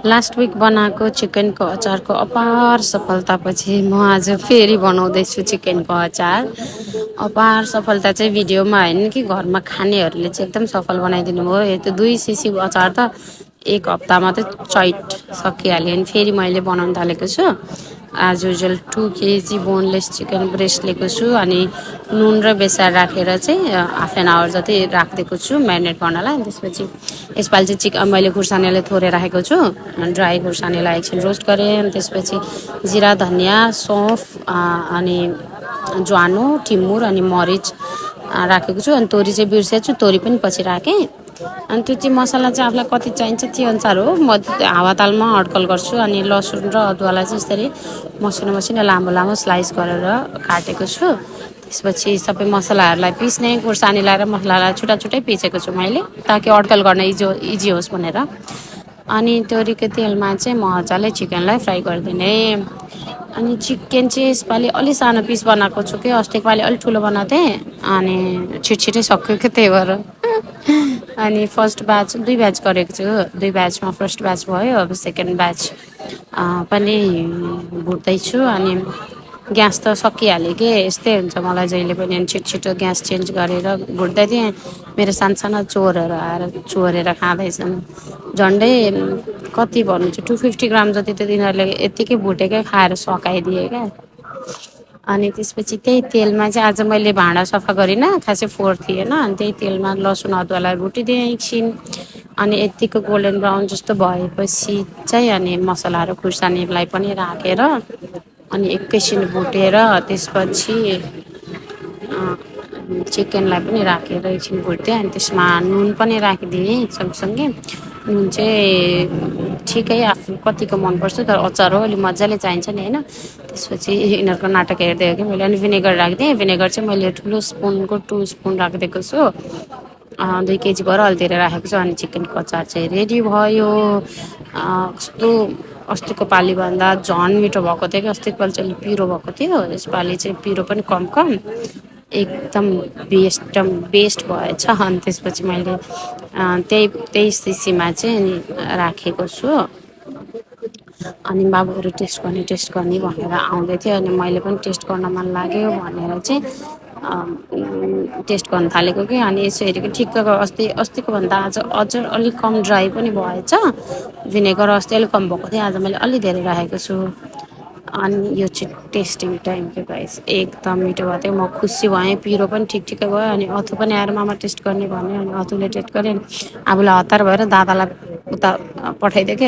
Last week बनाएको चिकनको अचारको अपार सफलतापछि म आज फेरि बनाउँदैछु चिकनको अचार। अपार सफलता चाहिँ भिडियोमा होइन कि घरमा खानेहरूले चाहिँ एकदम सफल बनाइदिनु भयो। यो त 2 सिसी अचार त 1 हप्तामा त चैट सकिहाल्यो। अनि फेरि मैले बनाउन थालेको छु। As usual 2 KG boneless chicken breast लिएको छु अनि नुन र बेसार राखेर चाहिँ हाफ एन आवर जति राखिदिएको छु म्यारिनेट गर्नलाई। अनि त्यसपछि यसपालि चाहिँ चिकन मैले खुर्सानीले थोरै राखेको छु। ड्राई खुर्सानीलाई एकछिन रोस्ट गरेँ। अनि त्यसपछि जिरा धनियाँ सौँफ अनि ज्वानो टिमुर अनि मरिच राखेको छु। अनि तोरी चाहिँ बिर्सेको छु, तोरी पनि पछि राखेँ। अनि त्यो चाहिँ मसला चाहिँ आफूलाई कति चाहिन्छ त्यो अनुसार हो। म हावातालमा अड्कल गर्छु। अनि लसुन र अदुवालाई चाहिँ यसरी मसिनो मसिनो लामो लामो स्लाइस गरेर काटेको छु। त्यसपछि सबै मसलाहरूलाई पिस्ने खुर्सानी लाएर मसलालाई छुट्टा छुट्टै पिसेको छु मैले, ताकि अड्कल गर्न इजी होस् भनेर। अनि तोरीको तेलमा चाहिँ मजाले चिकनलाई फ्राई गरिदिने। अनि चिकन चाहिँ यसपालि अलि सानो पिस बनाएको छु कि अस्तिको पालि अलिक ठुलो बनाएको थिएँ अनि छिटछिटै सक्यो क्या त्यही भएर। अनि फर्स्ट ब्याच 2 ब्याच गरेको छु। 2 ब्याचमा फर्स्ट ब्याच भयो, अब सेकेन्ड ब्याच पनि भुट्दैछु। अनि ग्यास त सकिहाल्यो कि यस्तै हुन्छ मलाई जहिले पनि। अनि छिटो ग्यास चेन्ज गरेर भुट्दै थिएँ। मेरो सानसानो चोरहरू आएर चोरेर खाँदैछन्। झन्डै कति भन्नु चाहिँ 250 ग्राम जति त तिनीहरूले यत्तिकै भुटेकै खाएर सकाइदिए क्या। अनि त्यसपछि त्यही तेलमा चाहिँ आज मैले भाँडा सफा गरिनँ, खासै फोहोर थिएन। अनि त्यही तेलमा लसुन अदुवालाई भुटिदिएँ एकछिन। अनि यत्तिको गोल्डन ब्राउन जस्तो भएपछि चाहिँ अनि मसलाहरू खुर्सानीलाई पनि राखेर अनि एकैछिन भुटेर त्यसपछि चिकनलाई पनि राखेर एकछिन भुट्दिएँ। अनि त्यसमा नुन पनि राखिदिएँ सँगसँगै। नुन चाहिँ ठिकै आफू कतिको मनपर्छ, तर अचार हो अलि मजाले चाहिन्छ नि होइन। त्यसपछि यिनीहरूको नाटक हेरिदिएँ कि मैले। अनि भिनेगर राखिदिएँ। भिनेगर चाहिँ मैले ठुलो स्पुनको 2 स्पुन राखिदिएको छु। 2 केजी भएर अल्तिर राखेको छु। अनि चिकनको अचार चाहिँ रेडी भयो। कस्तो अस्तिको पालिभन्दा झन् मिठो भएको थियो कि अस्तिको पालि चाहिँ पिरो भएको थियो, यसपालि चाहिँ पिरो पनि कम कम एकदम बेस्ट भएछ। अनि त्यसपछि मैले त्यही सिसीमा चाहिँ राखेको छु। अनि बाबुहरू टेस्ट गर्ने भनेर आउँदै थियो। अनि मैले पनि टेस्ट गर्न मन लाग्यो भनेर चाहिँ टेस्ट गर्न थालेको कि। अनि यसो हेरेको ठिक्कको अस्तिको भन्दा आज अझ अलिक कम ड्राई पनि भएछ। भिनेगर अस्ति अलिक कम भएको थियो, आज मैले अलि धेरै राखेको छु। अनि यो चाहिँ टेस्टिङ टाइम के गाइस एकदम मिठो भएको थियो। म खुसी भएँ, पिरो पनि ठिकै भयो। अनि अथु पनि आएर मामा टेस्ट गर्ने भन्यो। अनि अथुले टेस्ट गऱ्यो। अनि आफूलाई हतार भएर दादालाई उता पठाइदिएँ कि।